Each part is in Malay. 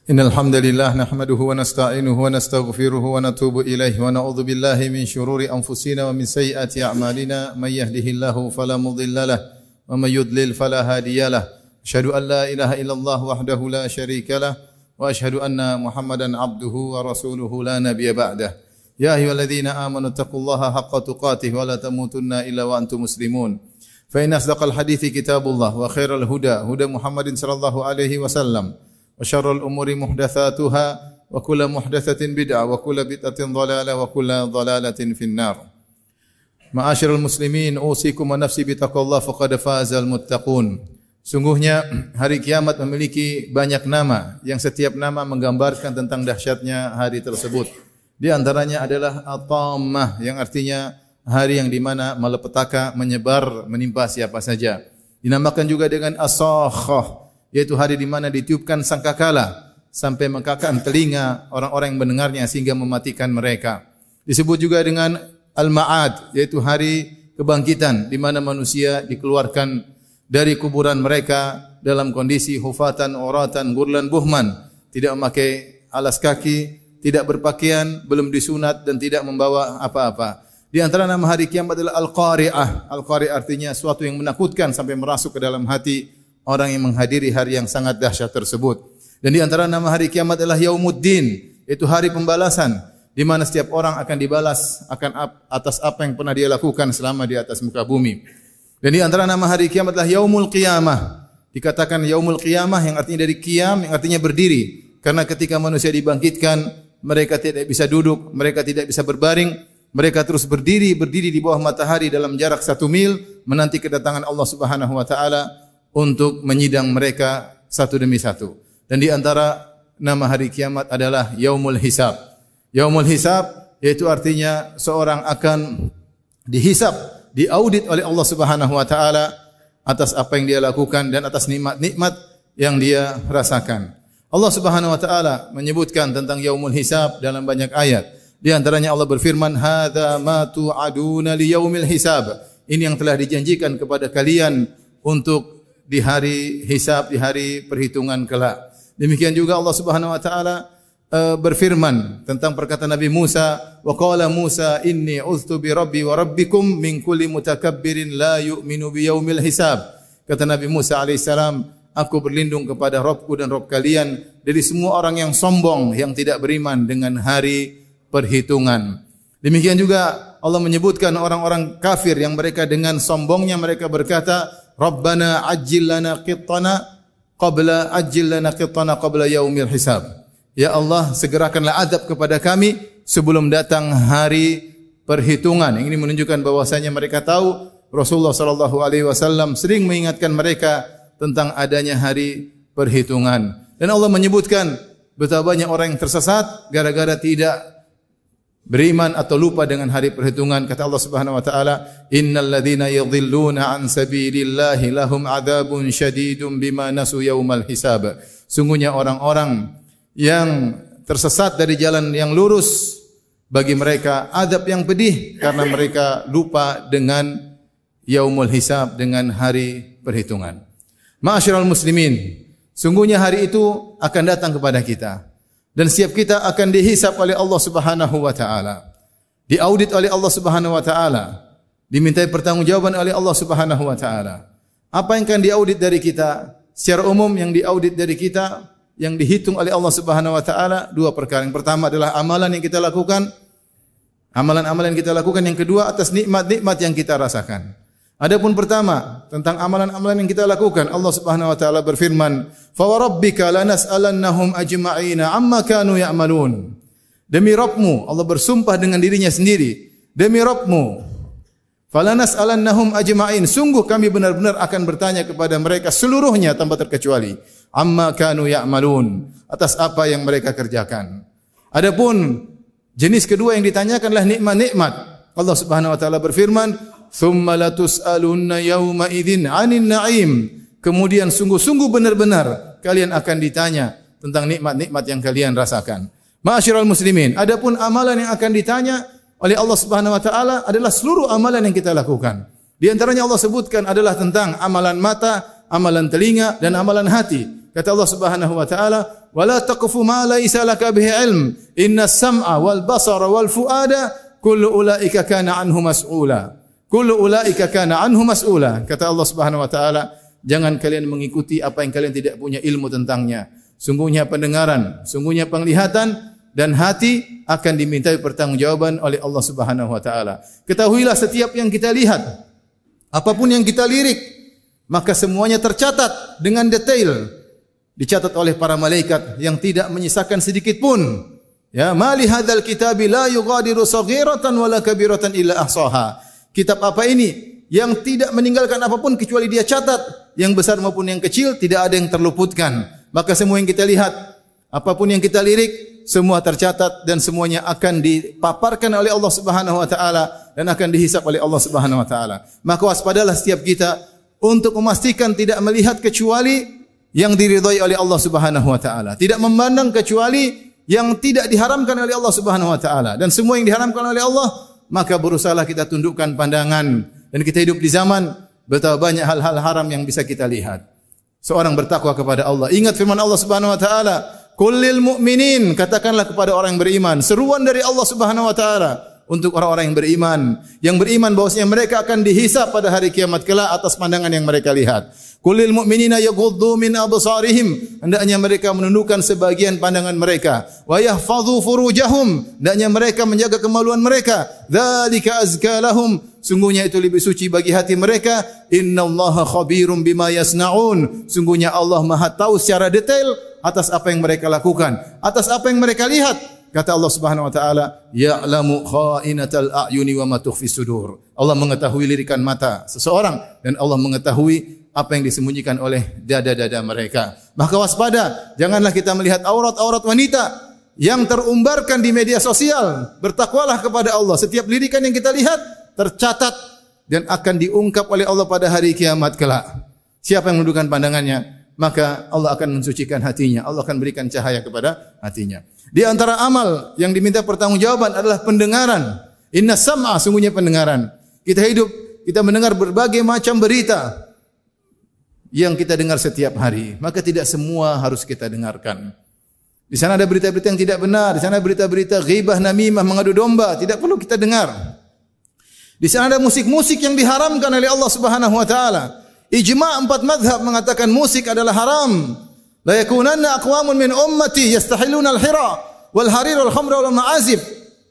Innal hamdalillah nahmaduhu wa nasta'inuhu wa nastaghfiruhu wa natubu ilaihi wa na'udzu billahi min shururi anfusina wa min sayyiati a'malina may yahdihillahu fala mudilla lahu wa may yudlil fala hadiyalah. Asyhadu an la ilaha illallah wahdahu la syarika lah wa asyhadu anna Muhammadan abduhu wa rasuluhu la nabiyya ba'dah. Ya ayyuhalladzina amanu taqullaha haqqa tuqatih wa la tamutunna illa wa antum muslimun. Fa inna asdaqal hadithi kitabullah wa khairal huda huda Muhammadin sallallahu alaihi wasallam. Wa syarrul umuri muhdatsatuha wa kullu muhdatsatin bid'ah wa kullu bid'atin dhalalah wa kullu dhalalatin finnar. Ma'asyiral muslimin, usikum wa nafsi bitaqwallah faqad fazal muttaqun. Sungguhnya hari kiamat memiliki banyak nama yang setiap nama menggambarkan tentang dahsyatnya hari tersebut. Di antaranya adalah at-tammah yang artinya hari yang di mana malapetaka menyebar menimpa siapa saja. Dinamakan juga dengan as-sakhah, yaitu hari di mana ditiupkan sangkakala sampai mengkakak telinga orang-orang yang mendengarnya sehingga mematikan mereka. Disebut juga dengan al-ma'ad, yaitu hari kebangkitan di mana manusia dikeluarkan dari kuburan mereka dalam kondisi hufatan, uratan, gurlan, buhman, tidak memakai alas kaki, tidak berpakaian, belum disunat dan tidak membawa apa-apa. Di antara nama hari kiamat adalah al-qari'ah. Al-qari'ah artinya suatu yang menakutkan sampai merasuk ke dalam hati orang yang menghadiri hari yang sangat dahsyat tersebut. Dan di antara nama hari kiamat adalah Yaumuddin, yaitu hari pembalasan, di mana setiap orang akan dibalas atas apa yang pernah dia lakukan selama di atas muka bumi. Dan di antara nama hari kiamat adalah Yaumul Qiyamah. Dikatakan Yaumul Qiyamah yang artinya dari qiyam, yang artinya berdiri. Karena ketika manusia dibangkitkan, mereka tidak bisa duduk, mereka tidak bisa berbaring, mereka terus berdiri di bawah matahari dalam jarak 1 mil menanti kedatangan Allah Subhanahu wa taala untuk menyidang mereka satu demi satu. Dan di antara nama hari kiamat adalah Yaumul Hisab. Yaumul Hisab yaitu artinya seorang akan dihisab, diaudit oleh Allah Subhanahu wa taala atas apa yang dia lakukan dan atas nikmat-nikmat yang dia rasakan. Allah Subhanahu wa taala menyebutkan tentang Yaumul Hisab dalam banyak ayat. Di antaranya Allah berfirman, "Hadza ma tu'aduna li yaumil hisab." Ini yang telah dijanjikan kepada kalian untuk di hari hisab, di hari perhitungan kelak. Demikian juga Allah Subhanahu wa taala berfirman tentang perkataan Nabi Musa, wa qala Musa inni uztu bi rabbi wa rabbikum min kulli mutakabbirin la yu'minu bi yaumil hisab. Kata Nabi Musa alaihissalam, aku berlindung kepada Rabbku dan Rabb kalian dari semua orang yang sombong yang tidak beriman dengan hari perhitungan. Demikian juga Allah menyebutkan orang-orang kafir yang mereka dengan sombongnya mereka berkata, Rabbana ajjil lana qittana qabla yaumil hisab. Ya Allah, segerakanlah azab kepada kami sebelum datang hari perhitungan. Ini menunjukkan bahwasanya mereka tahu Rasulullah sallallahu alaihi wasallam sering mengingatkan mereka tentang adanya hari perhitungan. Dan Allah menyebutkan betapa banyak orang yang tersesat gara-gara tidak beriman atau lupa dengan hari perhitungan. Kata Allah Subhanahu wa taala, "Innal ladzina yadhilluna an sabilillahi lahum adzabun syadidun bima nasu yaumal hisab." Sungguhnya orang-orang yang tersesat dari jalan yang lurus, bagi mereka azab yang pedih karena mereka lupa dengan yaumul hisab, dengan hari perhitungan. Ma'asyiral muslimin, sungguhnya hari itu akan datang kepada kita. Dan setiap kita akan dihisab oleh Allah Subhanahu wa taala. Diaudit oleh Allah Subhanahu wa taala. Dimintai pertanggungjawaban oleh Allah Subhanahu wa taala. Apa yang akan diaudit dari kita? Secara umum yang diaudit dari kita, yang dihitung oleh Allah Subhanahu wa taala 2 perkara. Yang pertama adalah amalan yang kita lakukan. Amalan-amalan yang kita lakukan. Yang kedua atas nikmat-nikmat yang kita rasakan. Adapun pertama tentang amalan-amalan yang kita lakukan, Allah Subhanahu wa taala berfirman, "Fa wa rabbika lanas'alannahum ajma'ina amma kanu ya'malun." Demi Rabbmu, Allah bersumpah dengan dirinya sendiri, demi Rabbmu, falanas'alannahum ajma'in, sungguh kami benar-benar akan bertanya kepada mereka seluruhnya tanpa terkecuali, amma kanu ya'malun, atas apa yang mereka kerjakan. Adapun jenis kedua yang ditanyakanlah nikmat-nikmat. Allah Subhanahu wa taala berfirman, "Tsumma latus'alunna yawma idzin 'anil na'im." Kemudian sungguh-sungguh benar-benar kalian akan ditanya tentang nikmat-nikmat yang kalian rasakan. Ma'asyiral muslimin, adapun amalan yang akan ditanya oleh Allah Subhanahu wa taala adalah seluruh amalan yang kita lakukan. Di antaranya Allah sebutkan adalah tentang amalan mata, amalan telinga dan amalan hati. Kata Allah Subhanahu wa taala, "Wala taqfu ma laisa laka bihi ilm. Innas sam'a wal basara wal fuada kullu ulaika kana anhu mas'ula." Kullu ulaika kana anhu mas'ula. Kata Allah Subhanahu wa taala, jangan kalian mengikuti apa yang kalian tidak punya ilmu tentangnya. Sungguhnya pendengaran, sungguhnya penglihatan dan hati akan dimintai pertanggungjawaban oleh Allah Subhanahu wa taala. Ketahuilah setiap yang kita lihat, apapun yang kita lirik, maka semuanya tercatat dengan detail. Dicatat oleh para malaikat yang tidak menyisakan sedikit pun. Ya, mali hadzal kitabi la yughadiru saghiratan wala kabiratan illa ahsaha. Kitab apa ini yang tidak meninggalkan apapun kecuali dia catat, yang besar maupun yang kecil tidak ada yang terluputkan. Maka semua yang kita lihat, apapun yang kita lirik, semua tercatat dan semuanya akan dipaparkan oleh Allah Subhanahu wa taala dan akan dihisap oleh Allah Subhanahu wa taala. Maka waspadalah setiap kita untuk memastikan tidak melihat kecuali yang diridhai oleh Allah Subhanahu wa taala, tidak memandang kecuali yang tidak diharamkan oleh Allah Subhanahu wa taala, dan semua yang diharamkan oleh Allah maka berusahalah kita tundukkan pandangan. Dan kita hidup di zaman betapa banyak hal-hal haram yang bisa kita lihat. Seorang bertakwa kepada Allah. Ingat firman Allah Subhanahu wa taala, "Kullil mu'minin", katakanlah kepada orang yang beriman, seruan dari Allah Subhanahu wa taala untuk orang-orang yang beriman bahwasanya mereka akan dihisap pada hari kiamat kelak atas pandangan yang mereka lihat. Kullil mu'minina yaghuddu min absarihim, hendaknya mereka menundukkan sebagian pandangan mereka. Wa yahfazu furujahum, hendaknya mereka menjaga kemaluan mereka. Dzalika azka lahum, sungguhnya itu lebih suci bagi hati mereka. Innallaha khabirum bima yasnaun, sungguhnya Allah Maha tahu secara detail atas apa yang mereka lakukan, atas apa yang mereka lihat. Kata Allah Subhanahu wa taala, "Ya'lamu kha'inatal a'yuni wa ma tukhfis sudur." Allah mengetahui lirikan mata seseorang dan Allah mengetahui apa yang disembunyikan oleh dada-dada mereka. Maka waspada, janganlah kita melihat aurat-aurat wanita yang terumbarkan di media sosial. Bertakwalah kepada Allah. Setiap lirikan yang kita lihat tercatat dan akan diungkap oleh Allah pada hari kiamat kelak. Siapa yang menundukkan pandangannya, maka Allah akan mensucikan hatinya. Allah akan berikan cahaya kepada hatinya. Di antara amal yang diminta pertanggungjawaban adalah pendengaran. Inna sam'a, sungguhnya pendengaran. Kita hidup, kita mendengar berbagai macam berita yang kita dengar setiap hari. Maka tidak semua harus kita dengarkan. Di sana ada berita-berita yang tidak benar. Di sana berita-berita ghibah, namimah, mengadu domba. Tidak perlu kita dengar. Di sana ada musik-musik yang diharamkan oleh Allah Subhanahu wa taala. Ijma' 4 mazhab mengatakan musik adalah haram. La yakunanna aqwamun min ummati yastahiluna al-hira wal harir wal khamra wal ma'azif.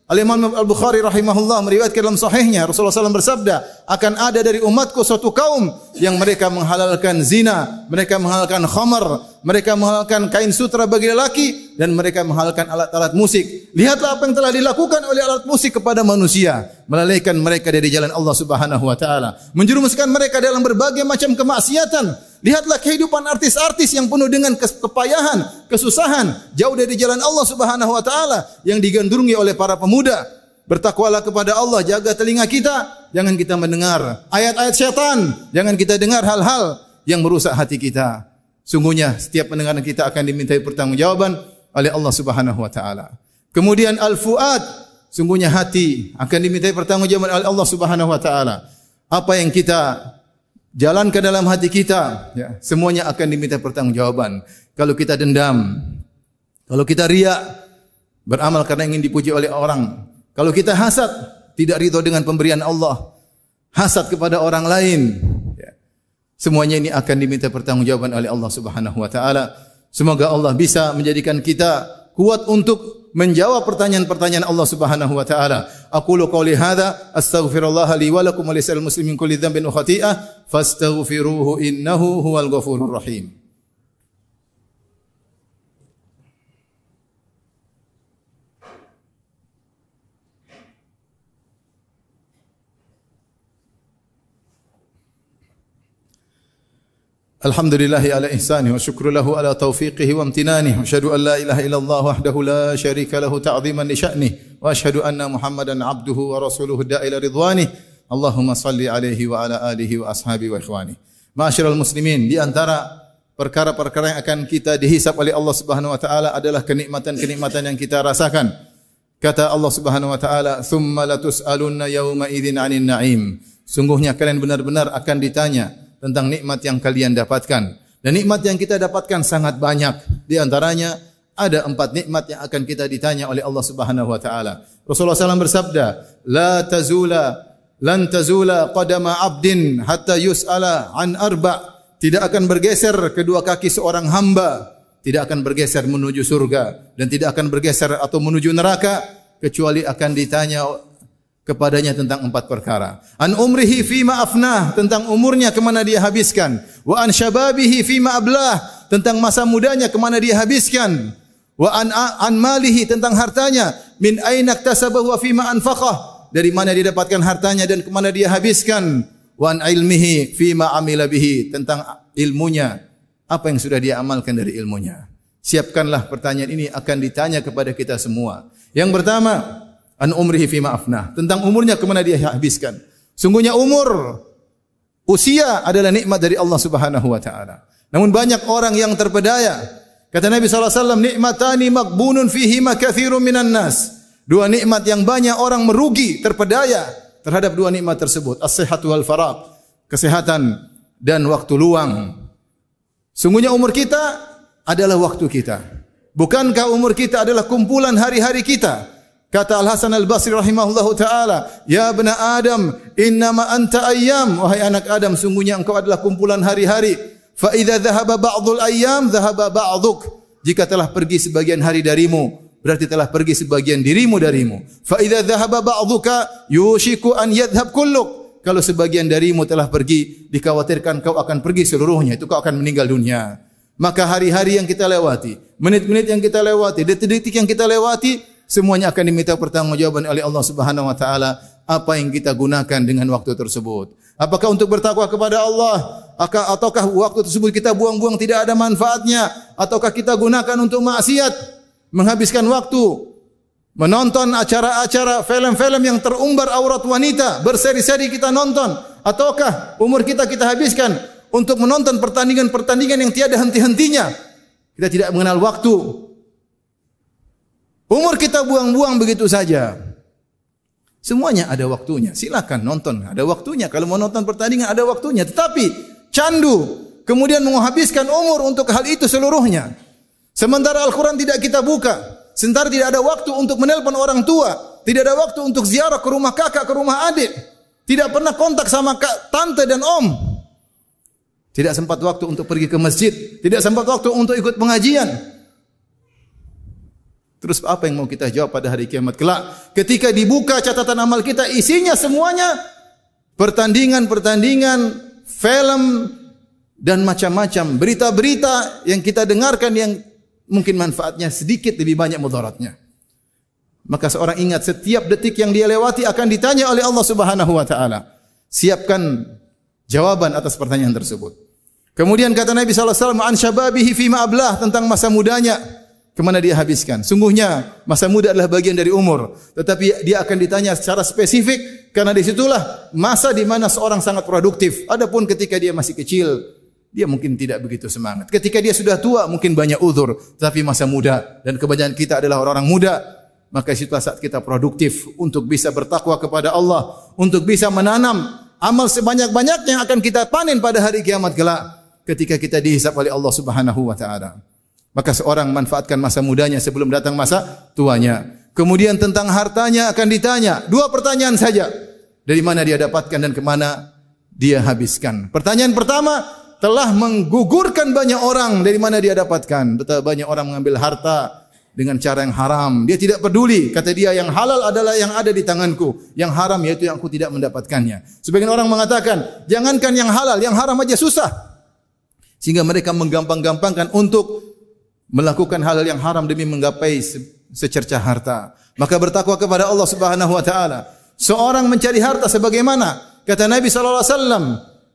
Al-Imam Al-Bukhari rahimahullah meriwayatkan dalam sahihnya, Rasulullah SAW bersabda, akan ada dari umatku suatu kaum yang mereka menghalalkan zina, mereka menghalalkan khamar, mereka menghalalkan kain sutra bagi lelaki, dan mereka menghalalkan alat-alat musik. Lihatlah apa yang telah dilakukan oleh alat musik kepada manusia, melalaikan mereka dari jalan Allah Subhanahu wa taala, menjerumuskan mereka dalam berbagai macam kemaksiatan. Lihatlah kehidupan artis-artis yang penuh dengan kepayahan, kesusahan, jauh dari jalan Allah Subhanahu wa taala yang digandrungi oleh para pemuda. Bertakwalah kepada Allah, jaga telinga kita, jangan kita mendengar ayat-ayat syaitan, jangan kita dengar hal-hal yang merusak hati kita. Sungguhnya setiap pendengaran kita akan dimintai pertanggungjawaban oleh Allah Subhanahu wa taala. Kemudian al-fuad, sungguhnya hati akan dimintai pertanggungjawaban oleh Allah Subhanahu wa taala. Apa yang kita jalan ke dalam hati kita, ya, semuanya akan diminta pertanggungjawaban. Kalau kita dendam, kalau kita riya, beramal karena ingin dipuji oleh orang, kalau kita hasad, tidak ridho dengan pemberian Allah, hasad kepada orang lain, ya, semuanya ini akan diminta pertanggungjawaban oleh Allah Subhanahu wa taala. Semoga Allah bisa menjadikan kita kuat untuk menjawab pertanyaan-pertanyaan Allah Subhanahu wa taala. Aqulu qouli hadza astaghfirullah li wa lakum wa lisal muslimin kulli dhanbin wa khati'ah fastaghfiruhu innahu huwal ghafurur rahim. Alhamdulillahi ala ihsanihi wa syukru lahu ala taufiqihi wa amtinanihi wa asyhadu an la ilaha illallah wahdahu la syarika lahu ta'ziman li sya'nihi wa asyhadu anna Muhammadan abduhu wa rasuluhu da'ila ridwanihi. Allahumma salli alaihi wa ala alihi wa ashabihi wa ikhwani. Ma'asyiral muslimin, di antara perkara-perkara yang akan kita dihisab oleh Allah Subhanahu wa taala adalah kenikmatan-kenikmatan yang kita rasakan. Kata Allah Subhanahu wa taala, "Tsumma latus'alunna yawma idzin 'anil na'im." Sungguhnya kalian benar-benar akan ditanya tentang nikmat yang kalian dapatkan. Dan nikmat yang kita dapatkan sangat banyak. Di antaranya ada 4 nikmat yang akan kita ditanya oleh Allah Subhanahu wa taala. Rasulullah SAW bersabda, lan tazula qadama 'abdin hatta yus'ala an arba'. Tidak akan bergeser kedua kaki seorang hamba, tidak akan bergeser menuju surga dan tidak akan bergeser atau menuju neraka kecuali akan ditanya kepadanya tentang 4 perkara. An umrihi fima afnah, tentang umurnya kemana dia habiskan. Wa an syababihi fima ablah, tentang masa mudanya kemana dia habiskan. Wa an malihi, tentang hartanya. Min aina iktasabahu wa fima anfaqah, dari mana dia dapatkan hartanya dan kemana dia habiskan. Wa an ilmihi fima amila bihi, tentang ilmunya, apa yang sudah dia amalkan dari ilmunya. Siapkanlah pertanyaan ini akan ditanya kepada kita semua. Yang pertama, an umrihi fima afnah, tentang umurnya kemana dia habiskan. Sungguhnya usia adalah nikmat dari Allah Subhanahu wa taala. Namun banyak orang yang terpedaya. Kata Nabi SAW, nikmatani maghbunun fihima katsirun minan nas. 2 nikmat yang banyak orang merugi, terpedaya terhadap 2 nikmat tersebut. As-sihhatu wal faragh, kesehatan dan waktu luang. Sungguhnya umur kita adalah waktu kita. Bukankah umur kita adalah kumpulan hari-hari kita? Kata Al-Hasan Al-Basri rahimahullahu ta'ala, ya bena Adam, innama anta ayyam. Wahai anak Adam, sungguhnya engkau adalah kumpulan hari-hari. Fa idza dhahaba ba'dul ayyam, dhahaba ba'duk. Jika telah pergi sebagian hari darimu, berarti telah pergi sebagian dirimu darimu. Fa idza dhahaba ba'duka, yushiku an yadhhab kulluk. Kalau sebagian darimu telah pergi, dikhawatirkan kau akan pergi seluruhnya, itu kau akan meninggal dunia. Maka hari-hari yang kita lewati, menit-menit yang kita lewati, detik-detik yang kita lewati, semuanya akan diminta pertanggungjawaban oleh Allah Subhanahu wa taala, apa yang kita gunakan dengan waktu tersebut. Apakah untuk bertakwa kepada Allah, ataukah waktu tersebut kita buang-buang tidak ada manfaatnya, ataukah kita gunakan untuk maksiat, menghabiskan waktu menonton acara-acara film-film yang terumbar aurat wanita, berseri-seri kita nonton, ataukah umur kita habiskan untuk menonton pertandingan-pertandingan yang tiada henti-hentinya. Kita tidak mengenal waktu. Umur kita buang-buang begitu saja. Semuanya ada waktunya. Silakan nonton, ada waktunya. Kalau mau nonton pertandingan ada waktunya. Tetapi candu, kemudian menghabiskan umur untuk hal itu seluruhnya. Sementara Al-Quran tidak kita buka. Sementara tidak ada waktu untuk menelpon orang tua. Tidak ada waktu untuk ziarah ke rumah kakak, ke rumah adik. Tidak pernah kontak sama tante dan om. Tidak sempat waktu untuk pergi ke masjid. Tidak sempat waktu untuk ikut pengajian. Terus apa yang mau kita jawab pada hari kiamat kelak? Ketika dibuka catatan amal kita, isinya semuanya pertandingan-pertandingan, film, dan macam-macam. Berita-berita yang kita dengarkan yang mungkin manfaatnya sedikit, lebih banyak mudaratnya. Maka seorang ingat setiap detik yang dia lewati akan ditanya oleh Allah Subhanahu wa taala. Siapkan jawaban atas pertanyaan tersebut. Kemudian kata Nabi sallallahu alaihi wasallam, "An syababihi fima ablah," tentang masa mudanya, kemana dia habiskan. Sungguhnya masa muda adalah bagian dari umur, tetapi dia akan ditanya secara spesifik karena disitulah masa di mana seorang sangat produktif. Adapun ketika dia masih kecil, dia mungkin tidak begitu semangat. Ketika dia sudah tua, mungkin banyak uzur, tapi masa muda dan kebanyakan kita adalah orang-orang muda. Maka situlah saat kita produktif untuk bisa bertakwa kepada Allah, untuk bisa menanam amal sebanyak-banyaknya yang akan kita panen pada hari kiamat kelak ketika kita dihisab oleh Allah Subhanahu wa taala. Maka seorang manfaatkan masa mudanya sebelum datang masa tuanya. Kemudian tentang hartanya akan ditanya. 2 pertanyaan saja. Dari mana dia dapatkan dan kemana dia habiskan. Pertanyaan pertama telah menggugurkan banyak orang dari mana dia dapatkan. Betapa banyak orang mengambil harta dengan cara yang haram. Dia tidak peduli. Kata dia, yang halal adalah yang ada di tanganku. Yang haram yaitu yang aku tidak mendapatkannya. Sebagian orang mengatakan, jangankan yang halal, yang haram aja susah. Sehingga mereka menggampang-gampangkan untuk melakukan hal yang haram demi menggapai secercah harta. Maka bertakwa kepada Allah Subhanahu wa taala. Seorang mencari harta sebagaimana kata Nabi sallallahu alaihi wasallam,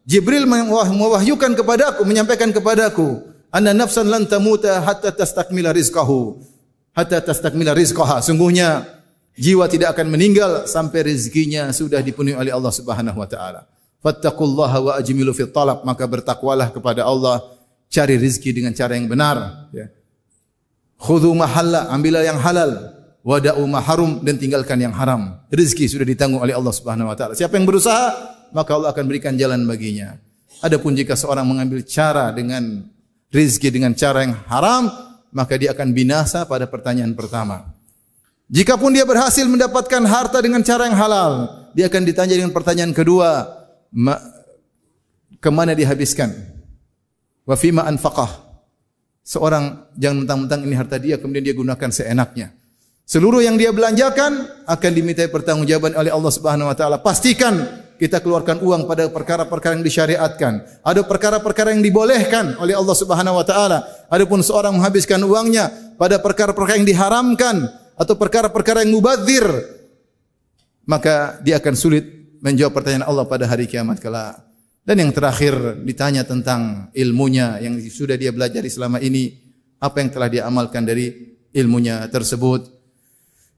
Jibril mewahyukan kepadaku, menyampaikan kepadaku, anna nafsan lan tamuta hatta tastakmila rizqahu, hatta tastakmila rizqaha. Sungguhnya jiwa tidak akan meninggal sampai rezekinya sudah dipenuhi oleh Allah Subhanahu wa taala. Fattaqullaha wa ajmilu fit talab, maka bertakwalah kepada Allah, cari rezeki dengan cara yang benar, ya. Khudhu mahalla, ambillah yang halal, wada'u maharum, dan tinggalkan yang haram. Rezeki sudah ditanggung oleh Allah Subhanahu wa taala. Siapa yang berusaha, maka Allah akan berikan jalan baginya. Adapun jika seorang mengambil cara dengan rizki dengan cara yang haram, maka dia akan binasa pada pertanyaan pertama. Jikapun dia berhasil mendapatkan harta dengan cara yang halal, dia akan ditanya dengan pertanyaan kedua, kemana dihabiskan? Wa fima anfaqah. Seorang jangan mentang-mentang ini harta dia kemudian dia gunakan seenaknya. Seluruh yang dia belanjakan akan dimintai pertanggungjawaban oleh Allah Subhanahu wa taala. Pastikan kita keluarkan uang pada perkara-perkara yang disyariatkan. Ada perkara-perkara yang dibolehkan oleh Allah Subhanahu wa taala. Adapun seorang menghabiskan uangnya pada perkara-perkara yang diharamkan atau perkara-perkara yang mubadzir, maka dia akan sulit menjawab pertanyaan Allah pada hari kiamat kelak. Dan yang terakhir ditanya tentang ilmunya yang sudah dia belajar selama ini, apa yang telah dia amalkan dari ilmunya tersebut.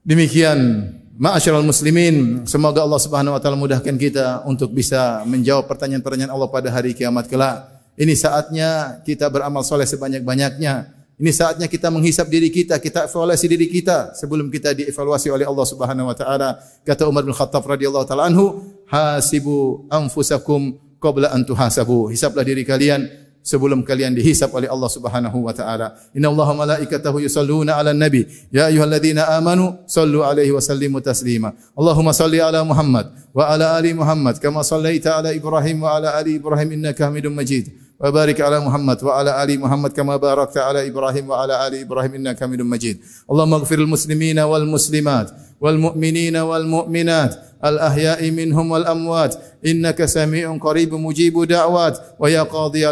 Demikian, ma'asyiral muslimin, semoga Allah Subhanahu wa taala mudahkan kita untuk bisa menjawab pertanyaan-pertanyaan Allah pada hari kiamat kelak. Ini saatnya kita beramal soleh sebanyak-banyaknya. Ini saatnya kita menghisap diri kita, kita evaluasi diri kita sebelum kita dievaluasi oleh Allah Subhanahu wa taala. Kata Umar bin Khattab radhiyallahu taala anhu, "Hasibu anfusakum qabla an tuhasabu." Hisablah diri kalian sebelum kalian dihisab oleh Allah Subhanahu wa taala. Innallaha malaikatahu yusalluna 'alan nabi, ya ayyuhalladzina amanu sallu 'alaihi wa sallimu taslima. Allahumma salli 'ala Muhammad wa 'ala ali Muhammad kama shallaita 'ala Ibrahim wa 'ala ali Ibrahim innaka Hamidum Majid. Wa barik 'ala Muhammad wa 'ala ali Muhammad kama barakta 'ala Ibrahim wa 'ala ali Ibrahim innaka Hamidum Majid. Allahumma ighfiril muslimina wal muslimat wal mu'minina wal mu'minat الأحياء منهم والأموات إنك سميع قريب مجيب دعوات ويا قاضي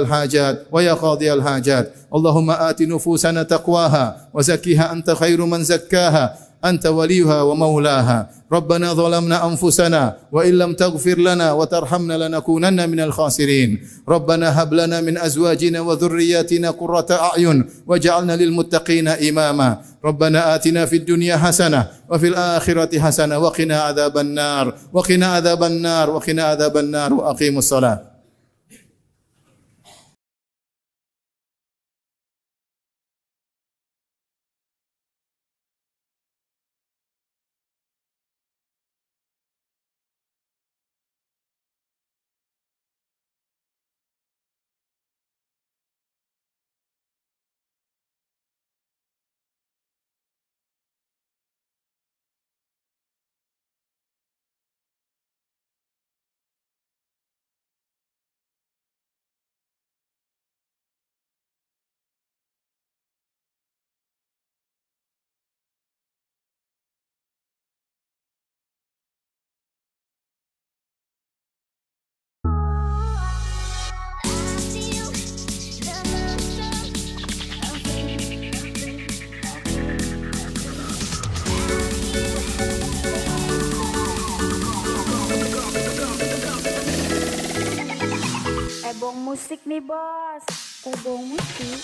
الحاجات اللهم آت نفوسنا تقواها وزكها أنت خير من زكاها أنت وليها ومولاها ربنا ظلمنا أنفسنا وإن لم تغفر لنا وترحمنا لنكونن من الخاسرين ربنا هب لنا من أزواجنا وذرياتنا قرة أعين واجعلنا للمتقين إماما ربنا آتنا في الدنيا حسنة وفي الآخرة حسنة وقنا عذاب النار وأقيموا الصلاة. Ebong musik nih bos, ebong musik.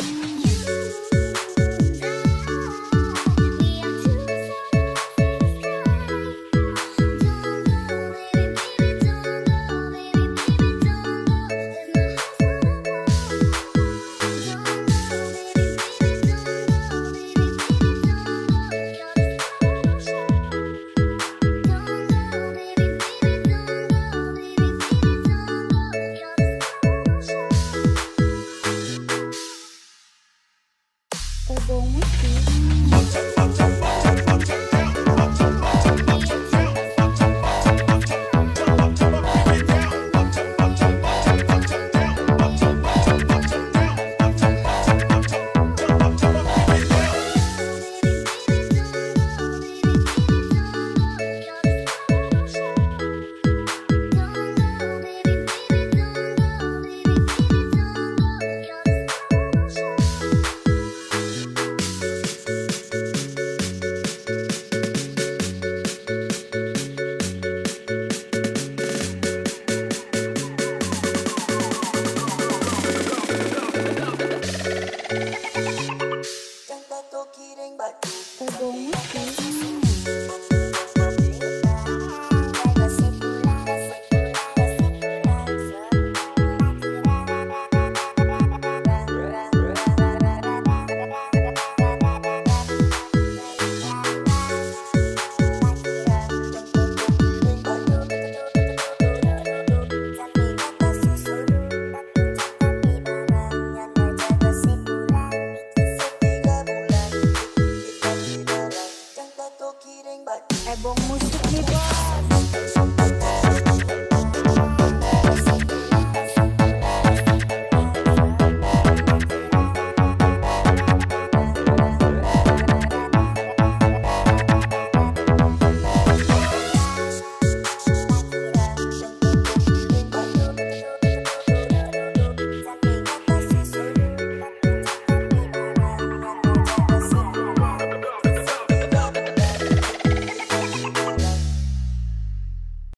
Ebong musik.